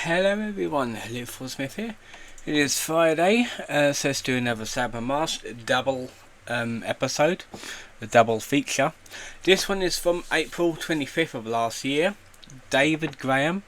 Hello everyone, Lesley Smith here. It is Friday, so let's do another Sabs Unmasked double episode, the double feature. This one is from April 25th of last year. David Graham,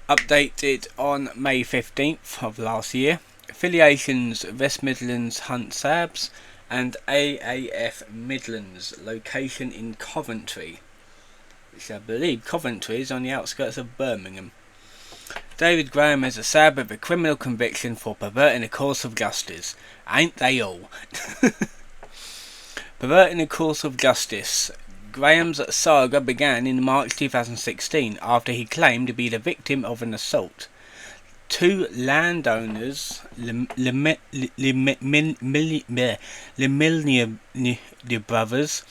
updated on May 15th of last year. Affiliations: West Midlands Hunt Sabs and AAF Midlands. Location in Coventry, which I believe Coventry is on the outskirts of Birmingham. David Graham is a Sab with a criminal conviction for perverting the course of justice. Ain't they all? Perverting the course of justice. Graham's saga began in March 2016 after he claimed to be the victim of an assault. Two landowners, the brothers,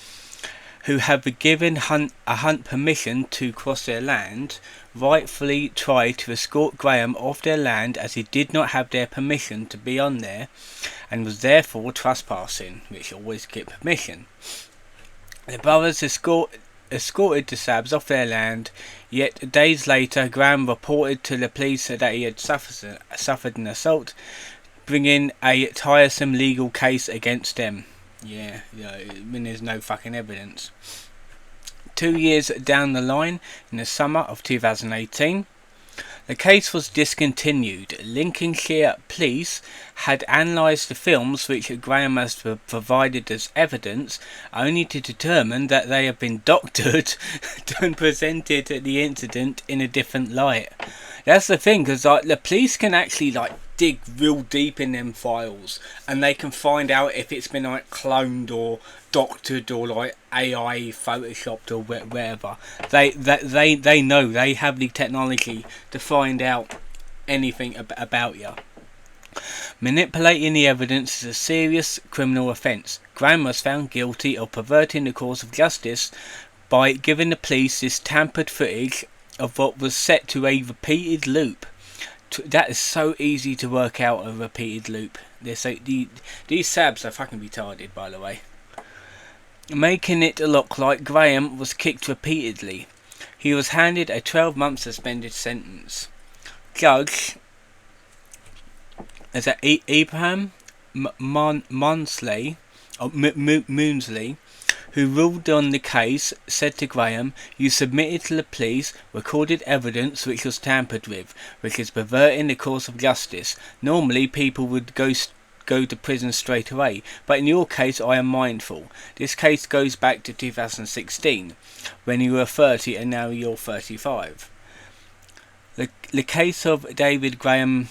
who have been given a hunt permission to cross their land, rightfully tried to escort Graham off their land as he did not have their permission to be on there and was therefore trespassing, which always get permission. The brothers escorted the Sabs off their land, yet days later Graham reported to the police that he had suffered an assault, bringing a tiresome legal case against them. Yeah, when there's no fucking evidence. 2 years down the line, in the summer of 2018, the case was discontinued. Lincolnshire police had analysed the films which Graham has provided as evidence, only to determine that they have been doctored and presented the incident in a different light. That's the thing, because the police can actually dig real deep in them files, and they can find out if it's been cloned or doctored or AI photoshopped or whatever. They know, they have the technology to find out anything about you. Manipulating the evidence is a serious criminal offence. Graham was found guilty of perverting the course of justice by giving the police this tampered footage of what was set to a repeated loop. That is so easy to work out, a repeated loop. These Sabs are fucking retarded, by the way. Making it look like Graham was kicked repeatedly. He was handed a 12-month suspended sentence. Judge is Abraham Moonsley, who ruled on the case, said to Graham, "You submitted to the police recorded evidence which was tampered with, which is perverting the course of justice. Normally people would go to prison straight away, but in your case I am mindful. This case goes back to 2016, when you were 30 and now you're 35. The case of David Graham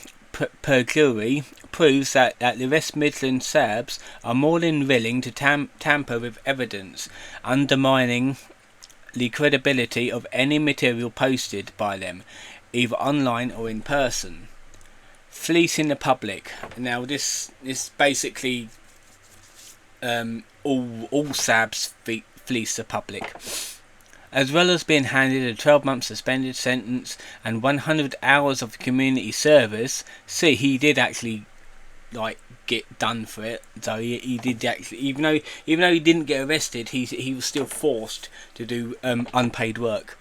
perjury proves that the West Midlands Sabs are more than willing to tamper with evidence, undermining the credibility of any material posted by them, either online or in person. Fleecing the public. Now this basically all Sabs fleece the public. As well as being handed a 12-month suspended sentence and 100 hours of community service. See, he did actually get done for it. So he did actually, even though he didn't get arrested, he was still forced to do unpaid work.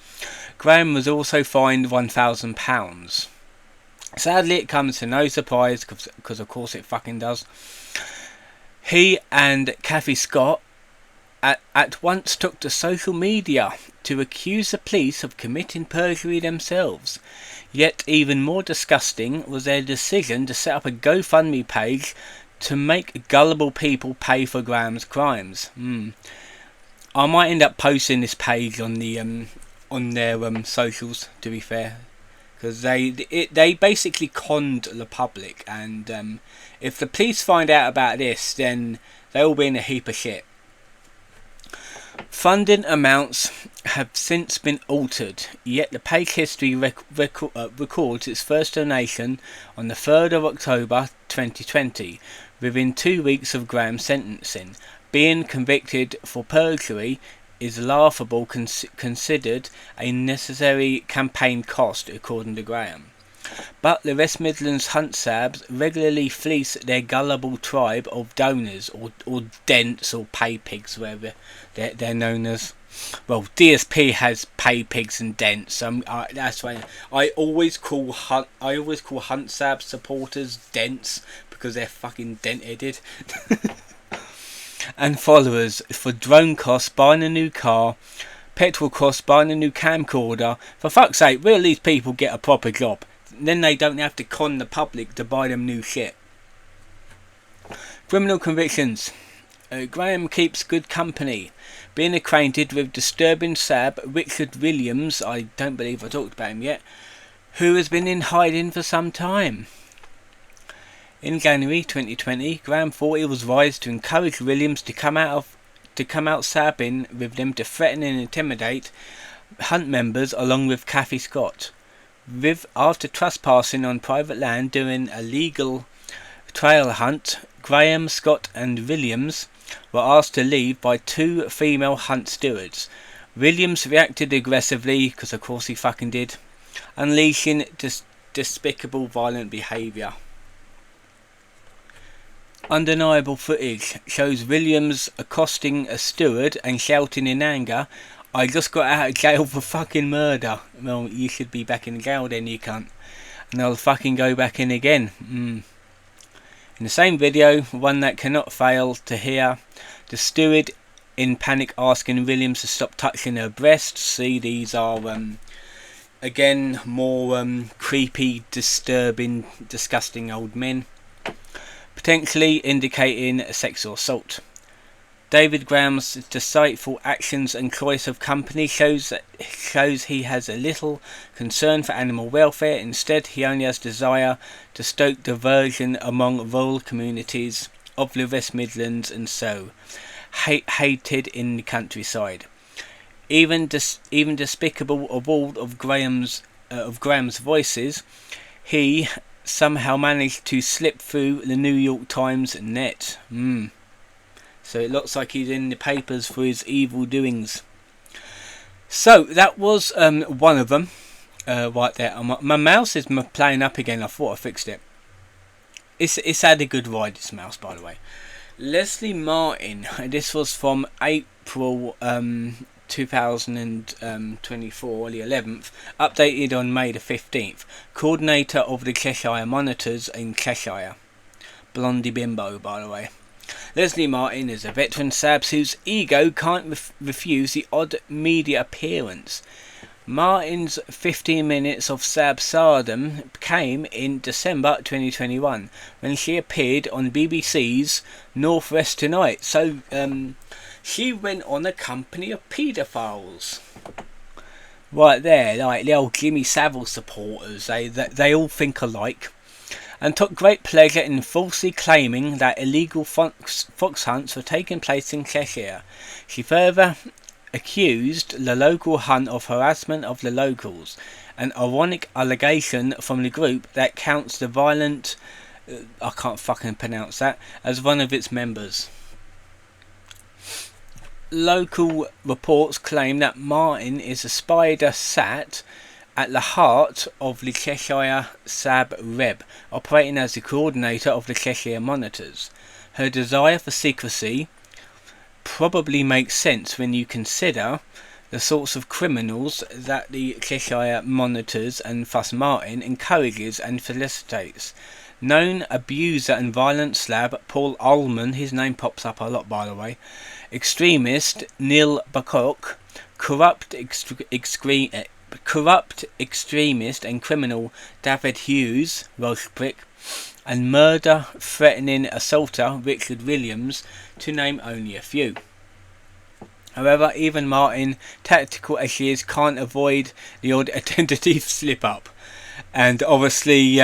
Graham was also fined £1,000. Sadly, it comes to no surprise, because of course it fucking does. He and Kathy Scott at once took to social media to accuse the police of committing perjury themselves. Yet even more disgusting was their decision to set up a GoFundMe page to make gullible people pay for Graham's crimes. I might end up posting this page on their socials, to be fair, because they basically conned the public, and if the police find out about this, then they'll be in a heap of shit. Funding amounts have since been altered, yet the page history records its first donation on the 3rd of October 2020, within 2 weeks of Graham's sentencing. Being convicted for perjury is laughable, considered a necessary campaign cost, according to Graham. But the West Midlands Hunt Sabs regularly fleece their gullible tribe of donors, or dents, or pay pigs, whatever they're known as. Well, DSP has pay pigs and dents. That's why I always call Hunt Sab supporters dents, because they're fucking dent-headed. And followers for drone costs, buying a new car, petrol costs, buying a new camcorder. For fuck's sake, will these people get a proper job? Then they don't have to con the public to buy them new shit. Criminal convictions. Graham keeps good company. Being acquainted with disturbing Sab Richard Williams, I don't believe I talked about him yet, who has been in hiding for some time. In January 2020, Graham thought it was wise to encourage Williams to come out sabbing with them to threaten and intimidate Hunt members along with Kathy Scott. After trespassing on private land during a legal trail hunt, Graham, Scott and Williams were asked to leave by two female hunt stewards. Williams reacted aggressively, because of course he fucking did, unleashing despicable violent behaviour. Undeniable footage shows Williams accosting a steward and shouting in anger, "I just got out of jail for fucking murder." Well, you should be back in jail then, you cunt. And I'll fucking go back in again. In the same video, one that cannot fail to hear, the steward in panic asking Williams to stop touching her breasts. See, these are again more creepy, disturbing, disgusting old men, potentially indicating sexual assault. David Graham's deceitful actions and choice of company shows he has a little concern for animal welfare. Instead, he only has desire to stoke diversion among rural communities of the West Midlands and so hated in the countryside. Even despicable of all of Graham's voices, he somehow managed to slip through the New York Times net. So it looks like he's in the papers for his evil doings. So that was one of them right there. My mouse is playing up again. I thought I fixed it. It's had a good ride, this mouse, by the way. Lesley Martin. This was from April 2024, the 11th. Updated on May the 15th. Coordinator of the Cheshire Monitors in Cheshire. Blondie bimbo, by the way. Lesley Martin is a veteran Sabs whose ego can't refuse the odd media appearance. Martin's 15 minutes of Sabsardom came in December 2021 when she appeared on BBC's North West Tonight. So she went on a company of paedophiles. Right there, like the old Jimmy Savile supporters, they all think alike. And took great pleasure in falsely claiming that illegal fox hunts were taking place in Cheshire. She further accused the local hunt of harassment of the locals, an ironic allegation from the group that counts the violent, I can't fucking pronounce that, as one of its members. Local reports claim that Martin is a spider sat at the heart of the Cheshire Sab Reb, operating as the coordinator of the Cheshire Monitors. Her desire for secrecy probably makes sense when you consider the sorts of criminals that the Cheshire Monitors and thus Martin encourages and felicitates. Known abuser and violent slab Paul Ullman, his name pops up a lot by the way, extremist Neil Buckcock, corrupt extremist and criminal David Hughes, Welsh prick, and murder-threatening assaulter Richard Williams, to name only a few. However, even Martin, tactical as she is, can't avoid the odd identity slip-up. And obviously,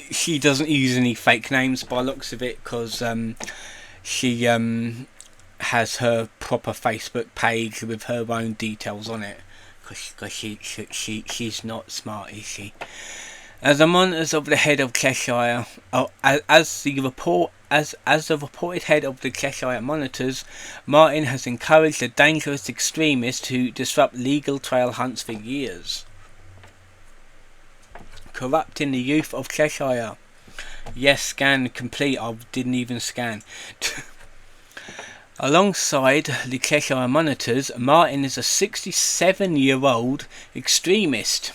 she doesn't use any fake names by looks of it, because she has her proper Facebook page with her own details on it. Because she's not smart, is she? As the monitors of the head of Cheshire, as the reported head of the Cheshire Monitors, Martin has encouraged a dangerous extremist to disrupt legal trail hunts for years, corrupting the youth of Cheshire. Yes, scan complete. I didn't even scan. Alongside the Cheshire Monitors, Martin is a 67-year-old extremist.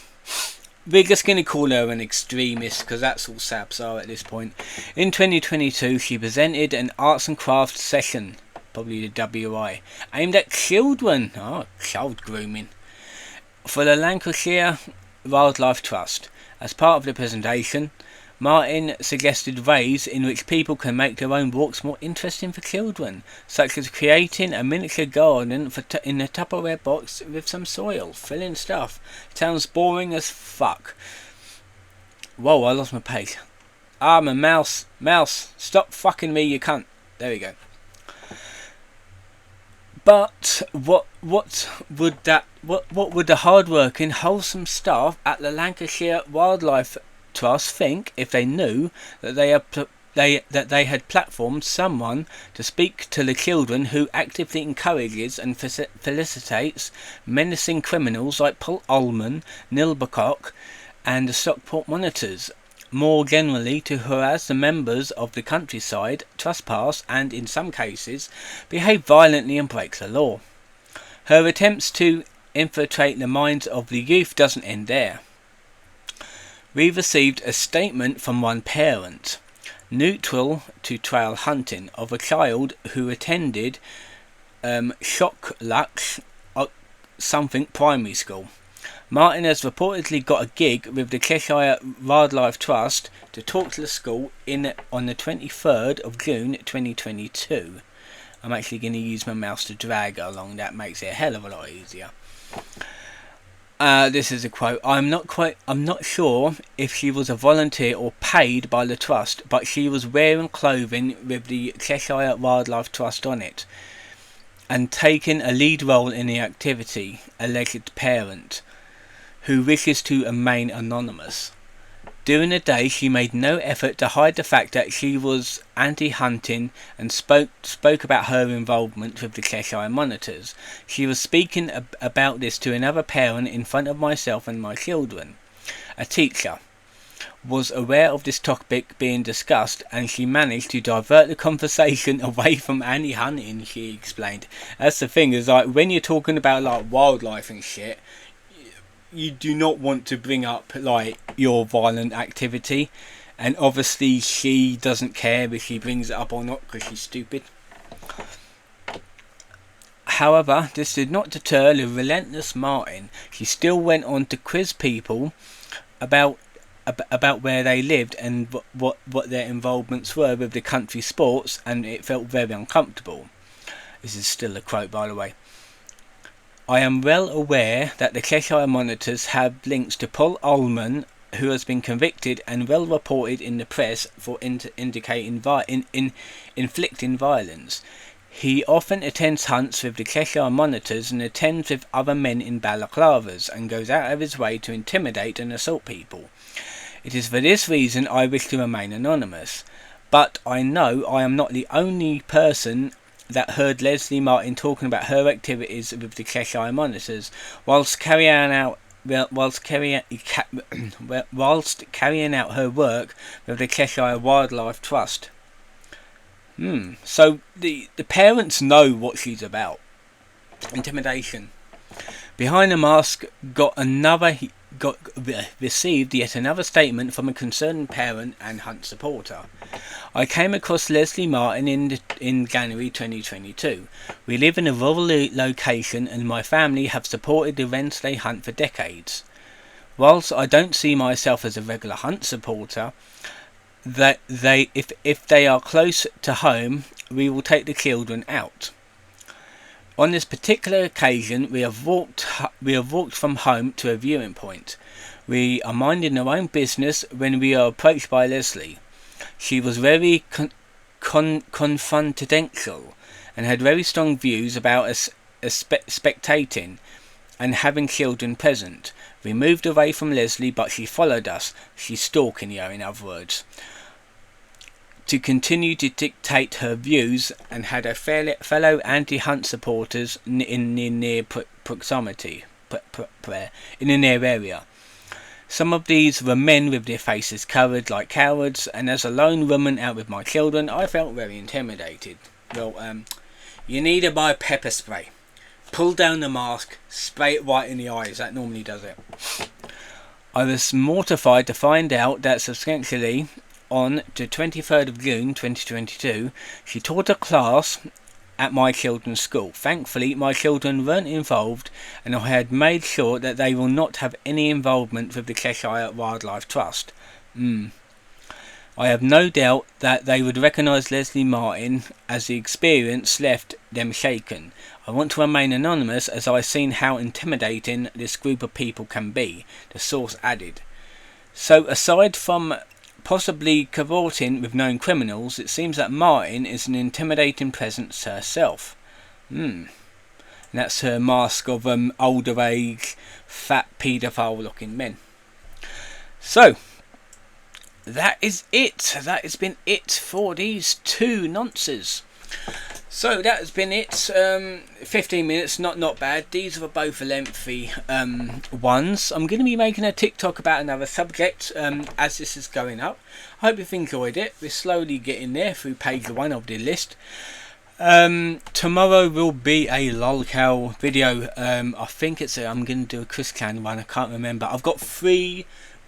We're just going to call her an extremist because that's all Sabs are at this point. In 2022, she presented an arts and crafts session, probably the WI, aimed at children. Child grooming. For the Lancashire Wildlife Trust. As part of the presentation, Martin suggested ways in which people can make their own walks more interesting for children, such as creating a miniature garden in a Tupperware box with some soil, filling stuff. Sounds boring as fuck. Whoa, I lost my page. I'm a mouse. Mouse, stop fucking me, you cunt. There we go. But what would the hard-working, wholesome staff at the Lancashire Wildlife Trust think if they knew that they had platformed someone to speak to the children who actively encourages and felicitates menacing criminals like Paul Ullman, Neil Bucock and the Stockport Monitors, more generally to harass the members of the countryside, trespass and, in some cases, behave violently and break the law. Her attempts to infiltrate the minds of the youth doesn't end there. We received a statement from one parent, neutral to trail hunting, of a child who attended Shocklux something primary school. Martin has reportedly got a gig with the Cheshire Wildlife Trust to talk to the school on the 23rd of June 2022. I'm actually going to use my mouse to drag along, that makes it a hell of a lot easier. This is a quote. I'm not sure if she was a volunteer or paid by the trust, but she was wearing clothing with the Cheshire Wildlife Trust on it and taking a lead role in the activity, alleged parent, who wishes to remain anonymous. During the day, she made no effort to hide the fact that she was anti-hunting and spoke about her involvement with the Cheshire Monitors. She was speaking about this to another parent in front of myself and my children. A teacher was aware of this topic being discussed and she managed to divert the conversation away from anti-hunting, she explained. That's the thing, is like when you're talking about like wildlife and shit, you do not want to bring up like your violent activity, and obviously she doesn't care if she brings it up or not because she's stupid. However, this did not deter the relentless Martin. She still went on to quiz people about where they lived and what their involvements were with the country sports, and it felt very uncomfortable. This is still a quote, by the way. I am well aware that the Cheshire Monitors have links to Paul Ullman, who has been convicted and well reported in the press for inflicting violence. He often attends hunts with the Cheshire Monitors and attends with other men in balaclavas and goes out of his way to intimidate and assault people. It is for this reason I wish to remain anonymous. But I know I am not the only person that heard Lesley Martin talking about her activities with the Cheshire Monitors whilst carrying out her work with the Cheshire Wildlife Trust. So the parents know what she's about. Intimidation. Behind the mask received yet another statement from a concerned parent and hunt supporter. I came across Lesley Martin in January 2022. We live in a rural location and my family have supported the Lesley hunt for decades. Whilst I don't see myself as a regular hunt supporter, that if they are close to home, we will take the children out. On this particular occasion, we have walked from home to a viewing point. We are minding our own business when we are approached by Lesley. She was very confidential and had very strong views about us spectating and having children present. We moved away from Lesley, but she followed us. She's stalking you, in other words, to continue to dictate her views, and had her fellow anti-hunt supporters in the near proximity, in the near area. Some of these were men with their faces covered like cowards, and as a lone woman out with my children, I felt very intimidated. Well, You need to buy pepper spray. Pull down the mask, spray it right in the eyes. That normally does it. I was mortified to find out that subsequently, on the 23rd of June 2022, she taught a class at my children's school. Thankfully, my children weren't involved, and I had made sure that they will not have any involvement with the Cheshire Wildlife Trust. I have no doubt that they would recognise Lesley Martin, as the experience left them shaken. I want to remain anonymous as I've seen how intimidating this group of people can be, the source added. So aside from possibly cavorting with known criminals, it seems that Martin is an intimidating presence herself. And that's her mask of older age, fat paedophile looking men. So that is it. That has been it for these two nonces. So that has been it. 15 minutes, not bad. These are both lengthy ones. I'm going to be making a TikTok about another subject as this is going up. I hope you've enjoyed it. We're slowly getting there through page 1 of the list. Tomorrow will be a lolcow video. I think I'm going to do a Chris Clan one. I can't remember. I've got 3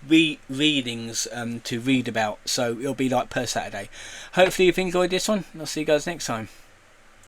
readings to read about, so it'll be like per Saturday. Hopefully you've enjoyed this one. I'll see you guys next time.